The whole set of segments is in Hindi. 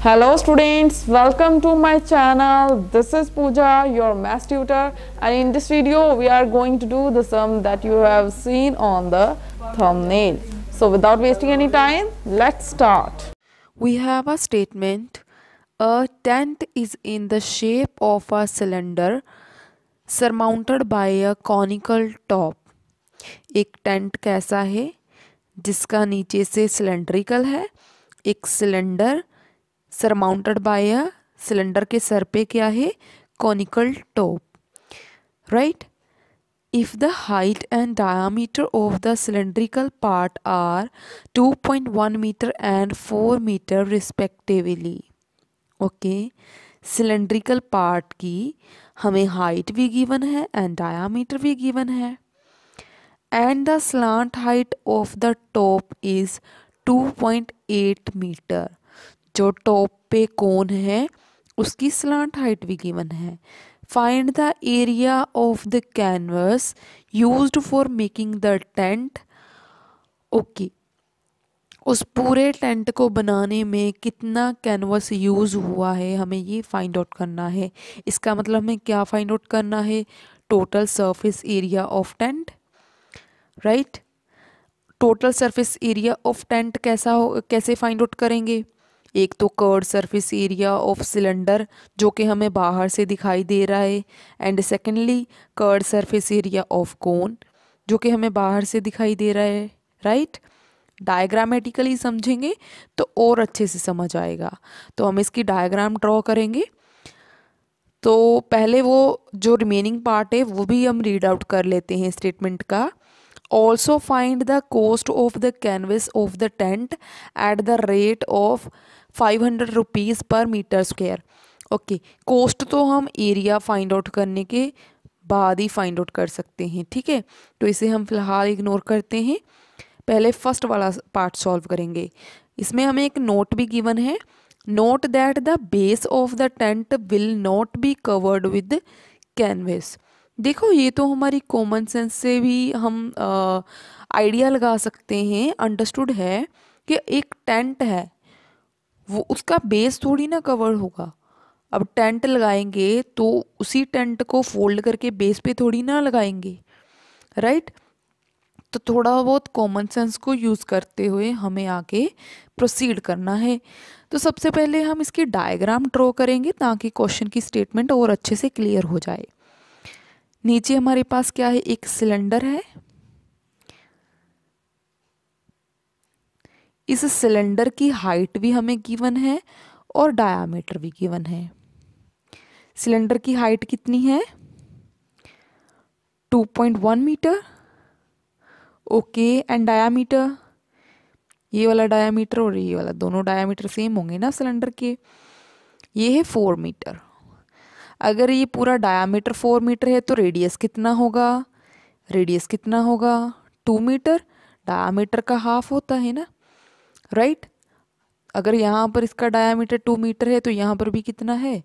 Hello students, welcome to my channel. This is Pooja, your math tutor, and in this video we are going to do the sum that you have seen on the thumbnail. So without wasting any time, let's start. We have a statement. A tent is in the shape of a cylinder surmounted by a conical top. एक टेंट कैसा है जिसका नीचे से सिलेंड्रिकल है, एक cylinder surmounted bye a cylinder के सर पे क्या है, conical top, right. If the height and diameter of the cylindrical part are 2.1 meter and 4 meter respectively. Okay, cylindrical part की हमें हाइट भी गिवन है एंड डायामीटर भी गिवन है and the slant height of the top is 2.8 metre. जो टॉप पे कोन है उसकी स्लांट हाइट भी गिवन है. Find the area of the canvas used for making the tent. Okay, उस पूरे टेंट को बनाने में कितना कैनवस यूज हुआ है हमें ये फाइंड आउट करना है. इसका मतलब हमें क्या फाइंड आउट करना है, total surface area of tent, right. Total surface area of tent कैसे फाइंड आउट करेंगे. एक तो curved surface area of cylinder जो कि हमें बाहर से दिखाई दे रहा है and secondly curved surface area of cone जो कि हमें बाहर से दिखाई दे रहा है, राइट. डायग्रामेटिकली समझेंगे तो और अच्छे से समझ आएगा. तो हम इसकी डायग्राम ड्रॉ करेंगे. तो पहले वो जो रिमेनिंग पार्ट है वो भी हम रीड आउट कर लेते हैं स्टेटमेंट का. Also find the cost of the canvas of the tent at the rate of 500 rupees per metre square. Okay, cost तो हम एरिया फाइंड आउट करने के बाद ही फाइंड आउट कर सकते हैं, ठीक है. तो इसे हम फिलहाल इग्नोर करते हैं. पहले फर्स्ट वाला पार्ट सॉल्व करेंगे. इसमें हमें एक नोट भी गिवन है. Note that the base of the tent will not be covered with canvas. देखो, ये तो हमारी कॉमन सेंस से भी हम आइडिया लगा सकते हैं, अंडरस्टूड है कि एक टेंट है वो उसका बेस थोड़ी ना कवर होगा. अब टेंट लगाएंगे तो उसी टेंट को फोल्ड करके बेस पे थोड़ी ना लगाएंगे, राइट. तो थोड़ा बहुत कॉमन सेंस को यूज़ करते हुए हमें आगे प्रोसीड करना है. तो सबसे पहले हम इसकी डायग्राम ड्रॉ करेंगे ताकि क्वेश्चन की स्टेटमेंट और अच्छे से क्लियर हो जाए. नीचे हमारे पास क्या है, एक सिलेंडर है. इस सिलेंडर की हाइट भी हमें गिवन है और डायामीटर भी गिवन है. सिलेंडर की हाइट कितनी है, 2.1 मीटर. ओके, एंड डायामीटर, ये वाला डायामीटर और ये वाला, दोनों डायामीटर सेम होंगे ना सिलेंडर के. ये है 4 मीटर. अगर ये पूरा डायामीटर 4 मीटर है तो रेडियस कितना होगा, 2 मीटर. डायामीटर का हाफ होता है ना, राइट. अगर यहाँ पर इसका डायामीटर 2 मीटर है तो यहाँ पर भी कितना है,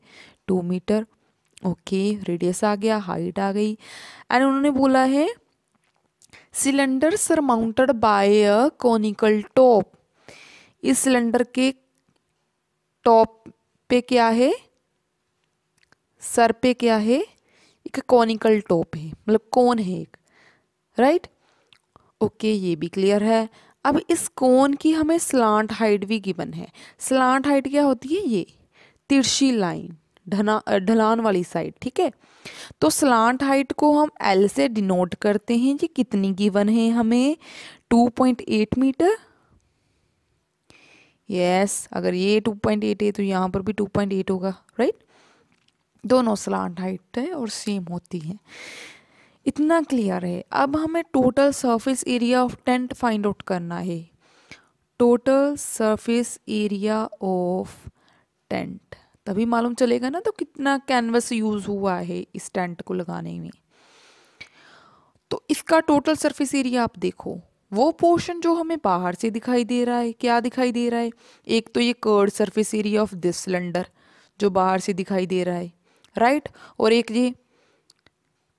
2 मीटर. ओके, रेडियस आ गया, हाइट आ गई. एंड उन्होंने बोला है cylinder surmounted bye a conical top. इस सिलेंडर के टॉप पे क्या है, सर पे क्या है, एक कॉनिकल टॉप है, मतलब कोन है एक, राइट. ओके, ये भी क्लियर है. अब इस कोन की हमें स्लांट हाइट भी गिवन है. स्लांट हाइट क्या होती है, ये तिरछी लाइन, ढलान वाली साइड, ठीक है. तो स्लांट हाइट को हम एल से डिनोट करते हैं. जी कितनी गिवन है हमें, 2.8 मीटर. यस, अगर ये 2.8 है तो यहाँ पर भी 2.8 होगा, राइट. दोनों स्लांट हाइट है और सेम होती है. इतना क्लियर है. अब हमें total surface area of tent find out करना है. Total surface area of tent तभी मालूम चलेगा ना तो कितना कैनवस यूज हुआ है इस टेंट को लगाने में. तो इसका टोटल सरफेस एरिया आप देखो, वो पोर्शन जो हमें बाहर से दिखाई दे रहा है, क्या दिखाई दे रहा है, एक तो ये curved surface area of this cylinder जो बाहर से दिखाई दे रहा है, राइट. और एक ये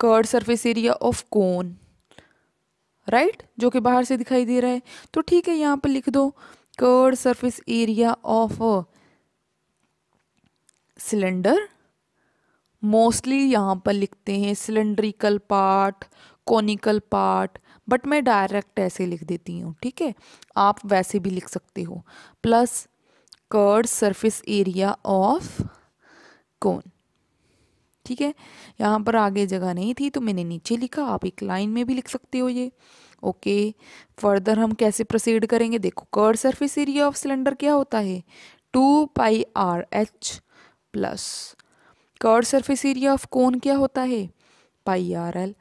curved surface area of cone, right, जो कि बाहर से दिखाई दे रहा है. तो ठीक है, यहाँ पर लिख दो curved surface area of cylinder, mostly यहाँ पर लिखते हैं cylindrical part, conical part, but मैं डायरेक्ट ऐसे लिख देती हूँ, ठीक है, आप वैसे भी लिख सकते हो, plus curved surface area of cone, ठीक है। यहाँ पर आगे जगह नहीं थी तो मैंने नीचे लिखा, आप एक लाइन में भी लिख सकते हो ये। ओके, फर्दर हम कैसे प्रोसीड करेंगे, देखो curved surface area of cylinder क्या होता है, 2πr(h) plus curved surface area of cone क्या होता है, πr(l).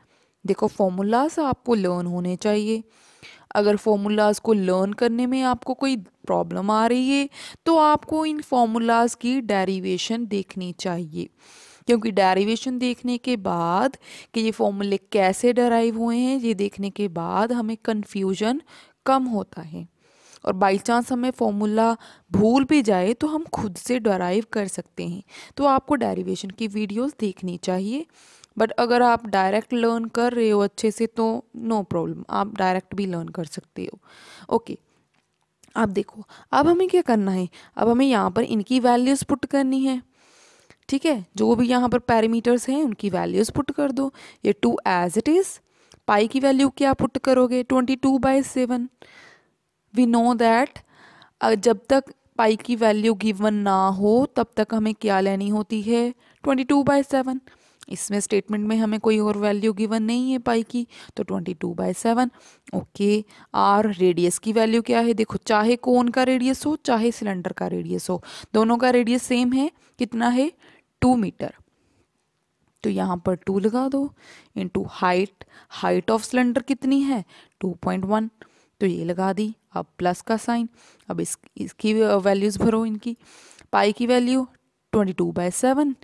देखो फॉर्मूलाज आपको लर्न होने चाहिए, अगर फॉर्मूलाज को लर्न करने में आपको कोई प्रॉब्लम आ रही है तो आपको इन फॉर्मूलाज की डेरिवेशन देखनी चाहिए, क्योंकि डेरिवेशन देखने के बाद कि ये फॉर्मूले कैसे डराइव हुए हैं ये देखने के बाद हमें कन्फ्यूजन कम होता है, और बाई चांस हमें फॉर्मूला भूल भी जाए तो हम खुद से डराइव कर सकते हैं। तो आपको डेरिवेशन की वीडियोस देखनी चाहिए, बट अगर आप डायरेक्ट लर्न कर रहे हो अच्छे से तो नो प्रॉब्लम, आप डायरेक्ट भी लर्न कर सकते हो। ओके, अब देखो अब हमें क्या करना है, अब हमें यहाँ पर इनकी वैल्यूज़ पुट करनी है, ठीक है, जो भी यहाँ पर पैरामीटर्स हैं उनकी वैल्यूज़ पुट कर दो। ये 2 एज इट इज़, पाई की वैल्यू क्या पुट करोगे, 22/7। वी नो दैट जब तक पाई की वैल्यू गिवन ना हो तब तक हमें क्या लेनी होती है, 22/7। इसमें स्टेटमेंट में हमें कोई और वैल्यू गिवन नहीं है पाई की, तो 22/7। ओके, आर रेडियस की वैल्यू क्या है, देखो चाहे कोन का रेडियस हो चाहे सिलेंडर का रेडियस हो, दोनों का रेडियस सेम है, कितना है 2 मीटर, तो यहाँ पर 2 लगा दो, इनटू हाइट ऑफ सिलेंडर कितनी है 2.1, तो ये लगा दी। अब प्लस का साइन, अब इसकी वैल्यूज़ भरो, इनकी पाई की वैल्यू 22/7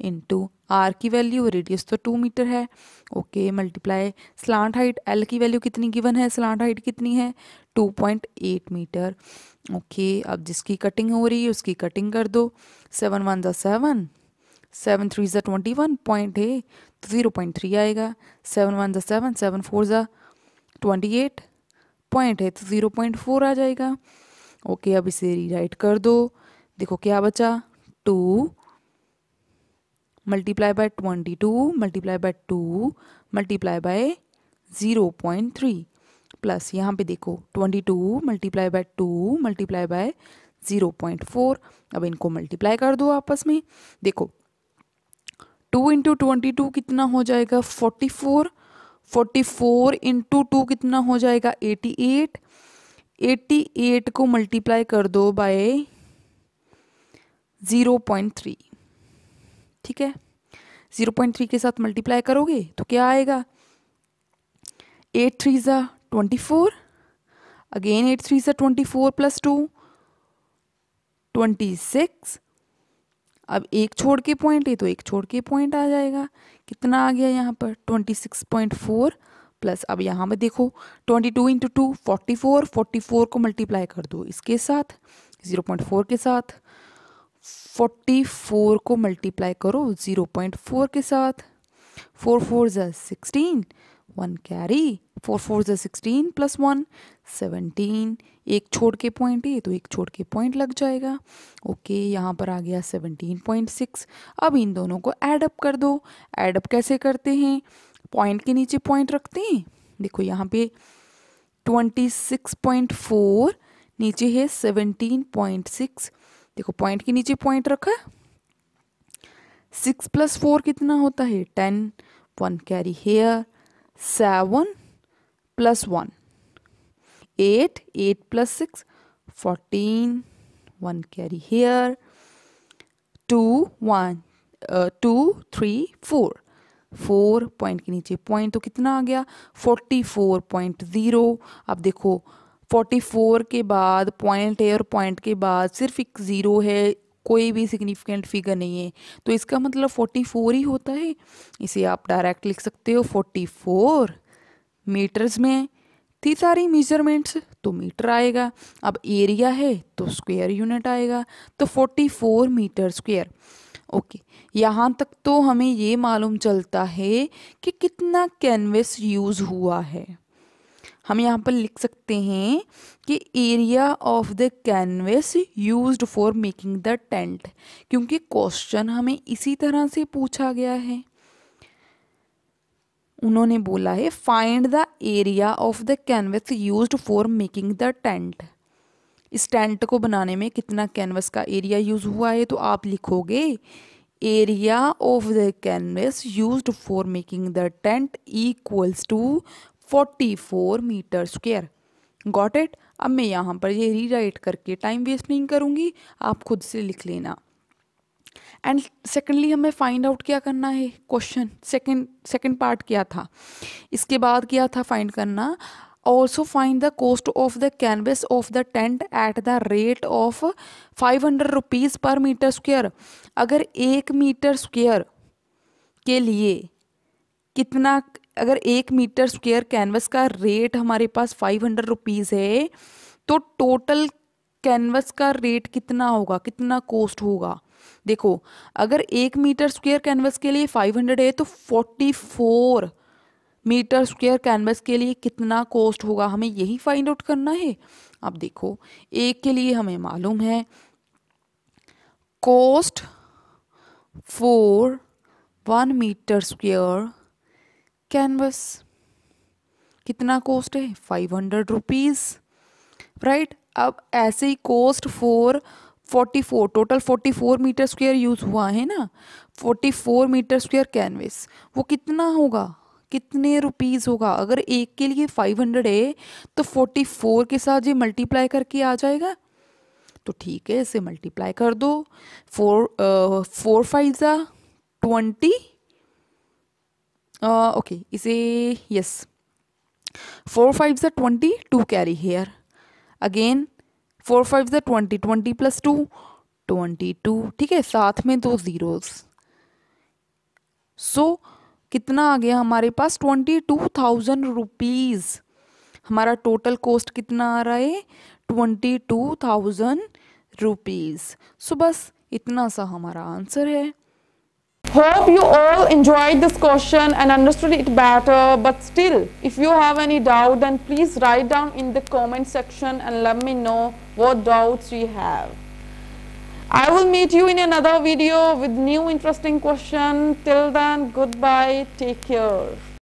इंटू आर की वैल्यू, रेडियस तो 2 मीटर है, okay, multiply slant height, L की वैल्यू कितनी गिवन है, स्लांट हाइट कितनी है 2.8 मीटर। ओके, अब जिसकी कटिंग हो रही है उसकी कटिंग कर दो, 7 1 ज़ा 7, 7 3 ज़ा 21, पॉइंट है तो 0.3 आएगा, 7 1 ज़ा 7, 7 4 ज़ा 28, पॉइंट है तो 0.4 आ जाएगा। ओके, अब इसे रीराइट कर दो, देखो क्या बचा, 2 multiply by 22 multiply by 2 multiply by 0.3 plus यहाँ पे देखो 22 मल्टीप्लाई बाय 2 मल्टीप्लाई बाय 0.4। अब इनको मल्टीप्लाई कर दो आपस में, देखो 2 इंटू 22 कितना हो जाएगा 44, 44 इंटू 2 कितना हो जाएगा 88, 88 को मल्टीप्लाई कर दो बाय 0.3, ठीक है, 0.3 के साथ मल्टीप्लाई करोगे तो क्या आएगा, 8 3 ज़ा 24, अगेन 8 3 ज़ा 24 प्लस 2 26, अब एक छोड़ के पॉइंट है तो एक छोड़ के पॉइंट आ जाएगा, कितना आ गया यहाँ पर 26.4 प्लस, अब यहाँ पे देखो 22 इंटू 2 44, 44 को मल्टीप्लाई कर दो इसके साथ 0.4 के साथ, 44 को मल्टीप्लाई करो 0.4 के साथ, 4 4 ज़ा 16, 1 कैरी, 4 4 ज़ा 16 प्लस 1 17, एक छोड़ के पॉइंट है तो एक छोड़ के पॉइंट लग जाएगा। ओके, यहाँ पर आ गया 17.6। अब इन दोनों को ऐड अप कर दो, ऐड अप कैसे करते हैं, पॉइंट के नीचे पॉइंट रखते हैं, देखो यहाँ पे 26.4 नीचे है 17.6, देखो पॉइंट के नीचे पॉइंट रखा, 6 प्लस 4 कितना होता है 10, 1 carry here, 7 plus 1 8, 8 plus 6 14, 1 carry here, 2 1 2 3 4, 4 point के नीचे पॉइंट तो कितना आ गया 44.0। अब देखो 44 के बाद पॉइंट है और पॉइंट के बाद सिर्फ एक ज़ीरो है, कोई भी सिग्निफिकेंट फिगर नहीं है, तो इसका मतलब 44 ही होता है। इसे आप डायरेक्ट लिख सकते हो 44 मीटर्स में थी सारी मेजरमेंट्स तो मीटर आएगा, अब एरिया है तो स्क्वायर यूनिट आएगा, तो 44 मीटर स्क्वायर। ओके, यहाँ तक तो हमें ये मालूम चलता है कि कितना कैनवस यूज़ हुआ है। हम यहाँ पर लिख सकते हैं कि area of the canvas used for making the tent, क्योंकि क्वेश्चन हमें इसी तरह से पूछा गया है। उन्होंने बोला है find the area of the canvas used for making the tent. इस टेंट को बनाने में कितना कैनवस का एरिया यूज हुआ है, तो आप लिखोगे area of the canvas used for making the tent equals to 44 metre square. Got it. अब मैं यहाँ पर ये रीराइट करके टाइम वेस्ट नहीं करूँगी, आप खुद से लिख लेना। एंड सेकेंडली हमें फाइंड आउट क्या करना है, क्वेश्चन सेकेंड पार्ट क्या था, इसके बाद क्या था फाइंड करना, also find the cost of the canvas of the tent at the rate of 500 rupees per metre square. अगर 1 मीटर स्क्वायर के लिए कितना, अगर 1 मीटर स्क्वायर कैनवस का रेट हमारे पास 500 रुपीज़ है, तो टोटल कैनवस का रेट कितना होगा, कितना कॉस्ट होगा। देखो अगर 1 मीटर स्क्वायर कैनवस के लिए 500 है, तो 44 मीटर स्क्वायर कैनवस के लिए कितना कॉस्ट होगा, हमें यही फाइंड आउट करना है। अब देखो एक के लिए हमें मालूम है cost for 1 metre square canvas कितना कॉस्ट है, 500 रुपीज़, राइट। अब ऐसे ही cost for 44, total 44 metre square use हुआ है ना, 44 मीटर स्क्वायर कैनवस, वो कितना होगा, कितने रुपीज़ होगा। अगर एक के लिए 500 है तो 44 के साथ ये मल्टीप्लाई करके आ जाएगा, तो ठीक है इसे मल्टीप्लाई कर दो। 4 5 ज़ा 20, ओके इसे यस 4 5 ज़ा 20, 2 कैरी हेयर, अगेन 4 5 ज़ा 20, 20 + 2 22, ठीक है, साथ में 2 ज़ीरोज़। सो कितना आ गया हमारे पास, 22,000 रुपीज़। हमारा टोटल कॉस्ट कितना आ रहा है, 22,000 रुपीज़। सो बस इतना सा हमारा आंसर है। Hope you all enjoyed this question and understood it better, but still if you have any doubt then please write down in the comment section and let me know what doubts you have. I will meet you in another video with new interesting question. Till then, goodbye, take care.